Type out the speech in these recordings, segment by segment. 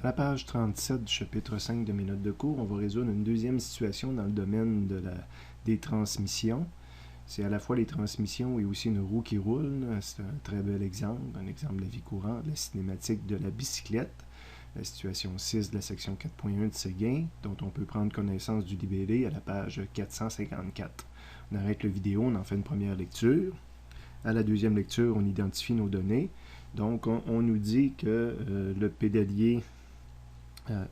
À la page 37 du chapitre 5 de mes notes de cours, on va résoudre une deuxième situation dans le domaine des transmissions. C'est à la fois les transmissions et aussi une roue qui roule. C'est un très bel exemple, un exemple de la vie courante, la cinématique de la bicyclette. La situation 6 de la section 4.1 de Séguin, dont on peut prendre connaissance du libellé à la page 454. On arrête la vidéo, on en fait une première lecture. À la deuxième lecture, on identifie nos données. Donc, on nous dit que le pédalier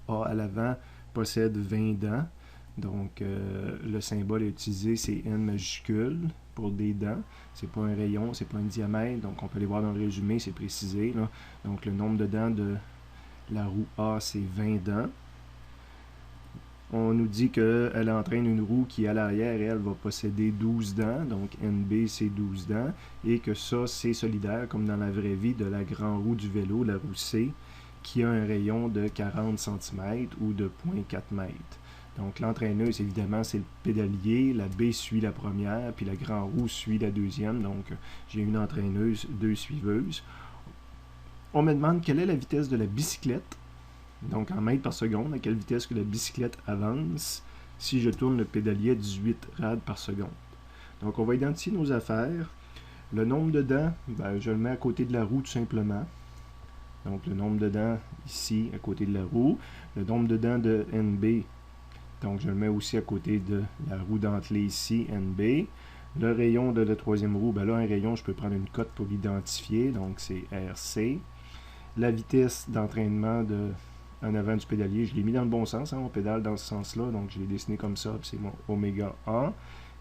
A à l'avant possède 20 dents. Donc, le symbole à utiliser, c'est N majuscule pour des dents. C'est pas un rayon, c'est pas un diamètre. Donc, on peut les voir dans le résumé, c'est précisé, là. Donc, le nombre de dents de la roue A, c'est 20 dents. On nous dit qu'elle entraîne une roue qui, à l'arrière, elle va posséder 12 dents. Donc, NB, c'est 12 dents. Et que ça, c'est solidaire, comme dans la vraie vie, de la grande roue du vélo, la roue C, qui a un rayon de 40 cm ou de 0,4 m. Donc, l'entraîneuse, évidemment, c'est le pédalier. La B suit la première, puis la grande roue suit la deuxième. Donc, j'ai une entraîneuse, deux suiveuses. On me demande quelle est la vitesse de la bicyclette. Donc, en mètres par seconde, à quelle vitesse que la bicyclette avance si je tourne le pédalier à 18 rads par seconde. Donc, on va identifier nos affaires. Le nombre de dents, je le mets à côté de la roue tout simplement. Donc, le nombre de dents ici, à côté de la roue. Le nombre de dents de NB, donc je le mets aussi à côté de la roue dentelée ici, NB. Le rayon de la troisième roue, là, un rayon, je peux prendre une cote pour l'identifier, donc c'est RC. La vitesse d'entraînement en avant du pédalier, je l'ai mis dans le bon sens, on pédale dans ce sens-là, donc je l'ai dessiné comme ça, c'est mon oméga A.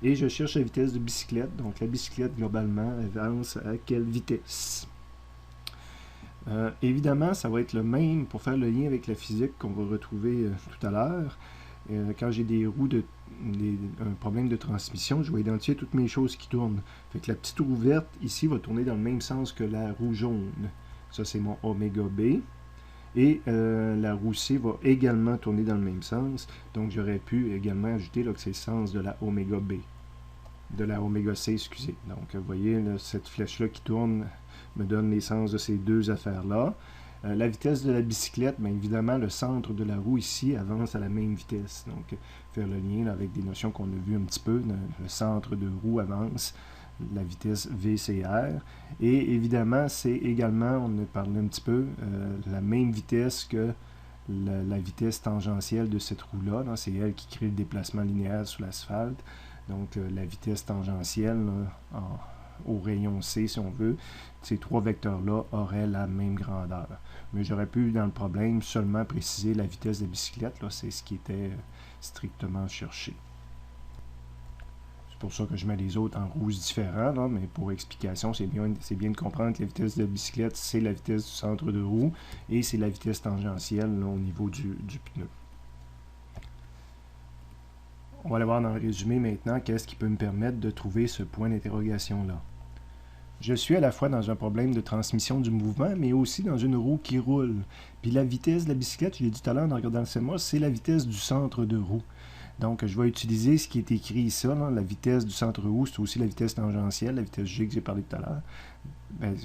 Et je cherche la vitesse de bicyclette, donc la bicyclette, globalement, avance à quelle vitesse? Évidemment, ça va être le même pour faire le lien avec la physique qu'on va retrouver tout à l'heure. Quand j'ai des roues, un problème de transmission, je vais identifier toutes mes choses qui tournent. Fait que la petite roue verte ici va tourner dans le même sens que la roue jaune. Ça, c'est mon oméga B. Et la roue C va également tourner dans le même sens. Donc, j'aurais pu également ajouter là, que c'est le sens de la oméga B. De la oméga C, excusez. Donc, vous voyez, là, cette flèche-là qui tourne me donne les sens de ces deux affaires-là. La vitesse de la bicyclette, bien évidemment, le centre de la roue ici avance à la même vitesse. Donc, faire le lien là, avec des notions qu'on a vues un petit peu. Le centre de roue avance, la vitesse VCR. Et évidemment, c'est également, on a parlé un petit peu, la même vitesse que la vitesse tangentielle de cette roue-là. C'est elle qui crée le déplacement linéaire sur l'asphalte. Donc, la vitesse tangentielle au rayon C, si on veut, ces trois vecteurs-là auraient la même grandeur. Mais j'aurais pu, dans le problème, seulement préciser la vitesse de la bicyclette. C'est ce qui était strictement cherché. C'est pour ça que je mets les autres en rouge différents, là, mais pour explication, c'est bien de comprendre que la vitesse de la bicyclette, c'est la vitesse du centre de roue et c'est la vitesse tangentielle là, au niveau du pneu. On va aller voir dans le résumé maintenant qu'est-ce qui peut me permettre de trouver ce point d'interrogation-là. Je suis à la fois dans un problème de transmission du mouvement, mais aussi dans une roue qui roule. Puis la vitesse de la bicyclette, je l'ai dit tout à l'heure en regardant le schéma, c'est la vitesse du centre de roue. Donc, je vais utiliser ce qui est écrit ici, là, la vitesse du centre roue, c'est aussi la vitesse tangentielle, la vitesse G que j'ai parlé tout à l'heure.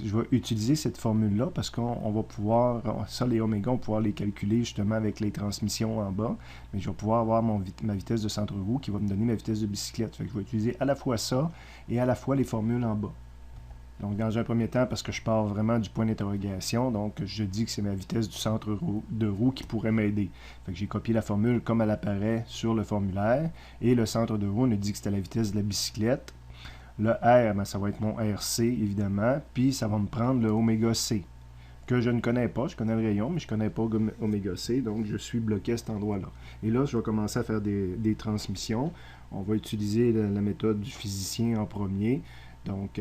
Je vais utiliser cette formule-là parce qu'on va pouvoir, ça les oméga, on va pouvoir les calculer justement avec les transmissions en bas, mais je vais pouvoir avoir ma vitesse de centre roue qui va me donner ma vitesse de bicyclette. Fait que je vais utiliser à la fois ça et à la fois les formules en bas. Donc, dans un premier temps, parce que je pars vraiment du point d'interrogation, donc je dis que c'est ma vitesse du centre de roue qui pourrait m'aider. Fait que j'ai copié la formule comme elle apparaît sur le formulaire, et le centre de roue, on a dit que c'était la vitesse de la bicyclette. Le R, ça va être mon RC, évidemment, puis ça va me prendre le oméga C, que je ne connais pas. Je connais le rayon, mais je ne connais pas oméga C, donc je suis bloqué à cet endroit-là. Et là, je vais commencer à faire des transmissions. On va utiliser la méthode du physicien en premier. Donc,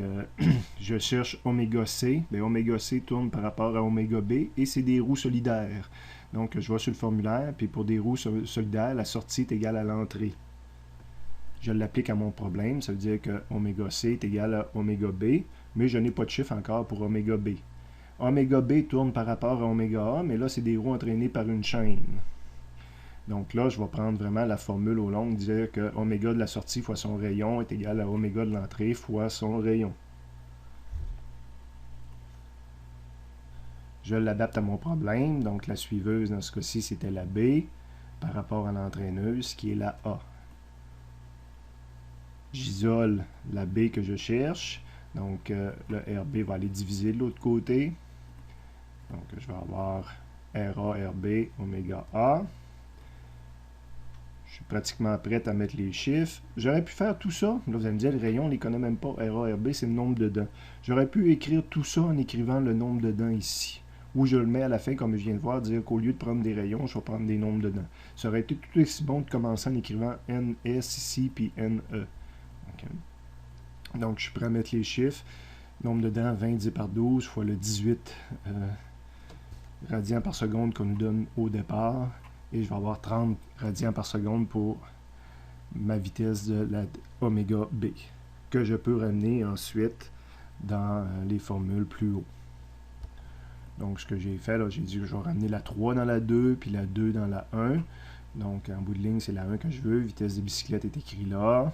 je cherche oméga C. Bien, oméga C tourne par rapport à oméga B et c'est des roues solidaires. Donc, je vais sur le formulaire, puis pour des roues solidaires, la sortie est égale à l'entrée. Je l'applique à mon problème, ça veut dire que oméga C est égal à oméga B, mais je n'ai pas de chiffre encore pour oméga B. Oméga B tourne par rapport à oméga A, mais là, c'est des roues entraînées par une chaîne. Donc là, je vais prendre vraiment la formule au long, dire que oméga de la sortie fois son rayon est égal à oméga de l'entrée fois son rayon. Je l'adapte à mon problème. Donc, la suiveuse, dans ce cas-ci, c'était la B par rapport à l'entraîneuse, qui est la A. J'isole la B que je cherche. Donc, le RB va aller diviser de l'autre côté. Donc, je vais avoir RA, RB, oméga A. Je suis pratiquement prêt à mettre les chiffres. J'aurais pu faire tout ça. Là, vous allez me dire, le rayon, on ne les connaît même pas. RA, RB, c'est le nombre de dents. J'aurais pu écrire tout ça en écrivant le nombre de dents ici. Ou je le mets à la fin, comme je viens de voir, dire qu'au lieu de prendre des rayons, je vais prendre des nombres de dents. Ça aurait été tout aussi bon de commencer en écrivant NS ici, puis NE. Okay. Donc, je suis prêt à mettre les chiffres. Nombre de dents, 20 divisé par 12 fois le 18 radians par seconde qu'on nous donne au départ. Et je vais avoir 30 radians par seconde pour ma vitesse de la oméga B, que je peux ramener ensuite dans les formules plus haut. Donc, ce que j'ai fait, là, j'ai dit que je vais ramener la 3 dans la 2, puis la 2 dans la 1. Donc, en bout de ligne, c'est la 1 que je veux. Vitesse de bicyclette est écrit là.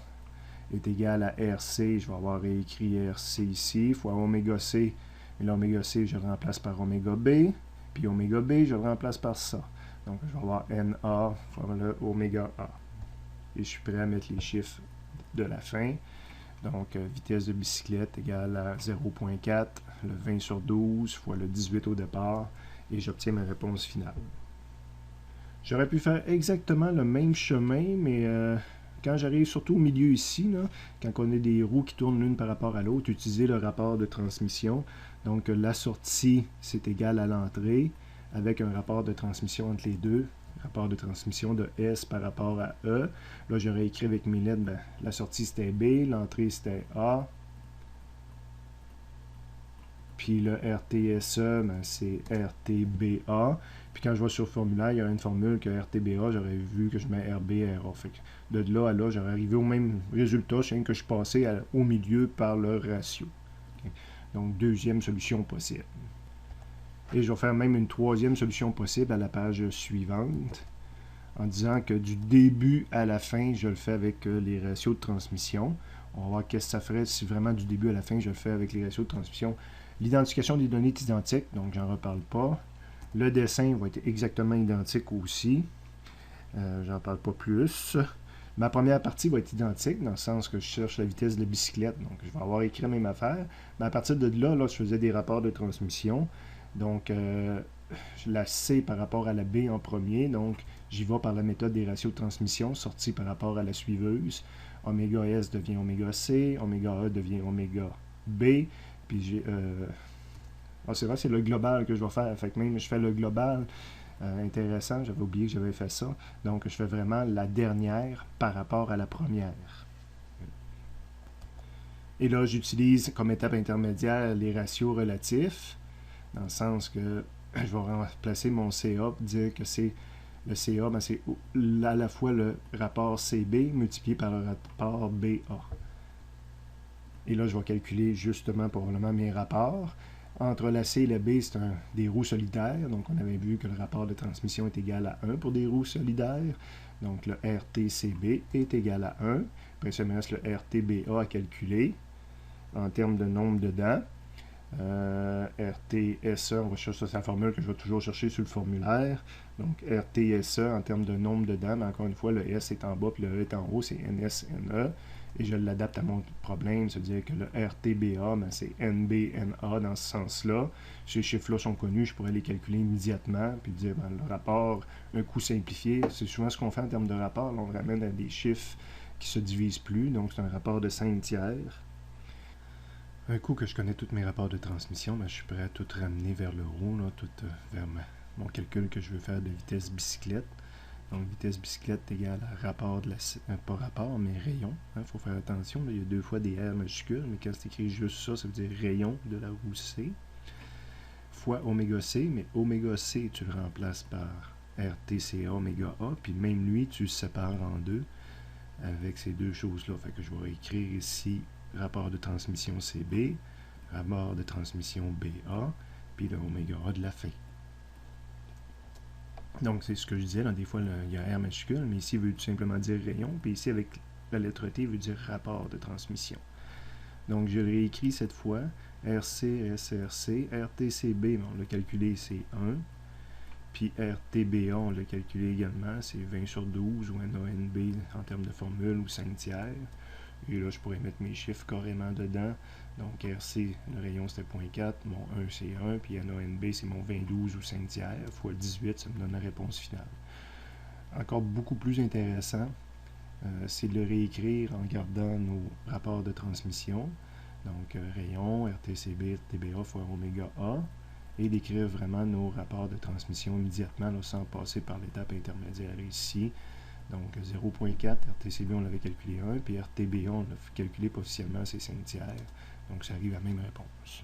Est égal à RC. Je vais avoir réécrit RC ici, fois oméga C. Et l'oméga C, je le remplace par oméga B. Puis oméga B, je le remplace par ça. Donc, je vais avoir NA fois le oméga A. Et je suis prêt à mettre les chiffres de la fin. Donc, vitesse de bicyclette égale à 0.4, le 20 sur 12 fois le 18 au départ, et j'obtiens ma réponse finale. J'aurais pu faire exactement le même chemin, mais quand j'arrive surtout au milieu ici, là, quand on a des roues qui tournent l'une par rapport à l'autre, utiliser le rapport de transmission. Donc, la sortie, c'est égal à l'entrée, avec un rapport de transmission entre les deux. Rapport de transmission de S par rapport à E. Là, j'aurais écrit avec mes lettres, ben, la sortie c'était B, l'entrée c'était A. Puis le RTSE, ben, c'est RTBA. Puis quand je vais sur le formulaire, il y a une formule que RTBA, j'aurais vu que je mets RBRA. Fait que de là à là, j'aurais arrivé au même résultat, c'est que je passais au milieu par le ratio. Okay. Donc, deuxième solution possible. Et je vais faire même une troisième solution possible à la page suivante, en disant que du début à la fin, je le fais avec les ratios de transmission. On va voir qu'est-ce que ça ferait si vraiment du début à la fin, je le fais avec les ratios de transmission. L'identification des données est identique, donc j'en reparle pas. Le dessin va être exactement identique aussi. J'en parle pas plus. Ma première partie va être identique, dans le sens que je cherche la vitesse de la bicyclette, donc je vais avoir écrit la même affaire. Mais à partir de là, je faisais des rapports de transmission. Donc, la C par rapport à la B en premier. Donc, j'y vais par la méthode des ratios de transmission, sortie par rapport à la suiveuse. Oméga S devient oméga C, oméga A devient oméga B. Puis, j'ai... c'est vrai, c'est le global que je vais faire. Fait que même, je fais le global. Intéressant, j'avais oublié que j'avais fait ça. Donc, je fais vraiment la dernière par rapport à la première. Et là, j'utilise comme étape intermédiaire les ratios relatifs. Dans le sens que je vais remplacer mon CA pour dire que c'est le CA, ben c'est à la fois le rapport CB multiplié par le rapport BA. Et là, je vais calculer justement probablement mes rapports. Entre la C et la B, c'est des roues solidaires. Donc, on avait vu que le rapport de transmission est égal à 1 pour des roues solidaires. Donc, le RTCB est égal à 1. Après ça, il me reste le RTBA à calculer en termes de nombre de dents. RTSE, on va chercher sa formule que je vais toujours chercher sur le formulaire. Donc, RTSE en termes de nombre de dents, mais encore une fois, le S est en bas puis le E est en haut, c'est NSNE. Et je l'adapte à mon problème, c'est-à-dire que le RTBA, ben, c'est NBNA dans ce sens-là. Ces chiffres-là sont connus, je pourrais les calculer immédiatement, puis dire ben, le rapport, un coût simplifié, c'est souvent ce qu'on fait en termes de rapport. Là, on ramène à des chiffres qui ne se divisent plus, donc c'est un rapport de 5 tiers. Un coup que je connais tous mes rapports de transmission, ben, je suis prêt à tout ramener vers le haut, là, tout vers mon calcul que je veux faire de vitesse bicyclette. Donc, vitesse bicyclette égale à rapport de la... pas rapport, mais rayon. Il faut faire attention, là, il y a deux fois des R majuscules, mais quand c'est écrit juste ça, ça veut dire rayon de la roue C. Fois oméga C, mais oméga C, tu le remplaces par RTCA oméga A, puis même lui, tu le sépares en deux avec ces deux choses-là. Fait que je vais écrire ici rapport de transmission CB, rapport de transmission BA, puis le oméga A de la fin. Donc, c'est ce que je disais, là, des fois, il y a R majuscule, mais ici, il veut tout simplement dire rayon, puis ici, avec la lettre T, il veut dire rapport de transmission. Donc, je réécris cette fois RC, SRC, RTCB, on l'a calculé, c'est 1. Puis RTBA, on l'a calculé également, c'est 20 sur 12 ou NANB en termes de formule ou 5 tiers. Et là, je pourrais mettre mes chiffres carrément dedans. Donc RC, le rayon c'était 0.4, mon 1 c'est 1, puis NANB c'est mon 20-12 ou 5 tiers, fois 18, ça me donne la réponse finale. Encore beaucoup plus intéressant, c'est de le réécrire en gardant nos rapports de transmission. Donc rayon, RTCB, RTBA fois oméga A, et d'écrire vraiment nos rapports de transmission immédiatement, là, sans passer par l'étape intermédiaire ici. Donc 0.4, RTCB on l'avait calculé 1, puis RTBA on l'a calculé officiellement c'est 5 tiers. Donc ça arrive à la même réponse.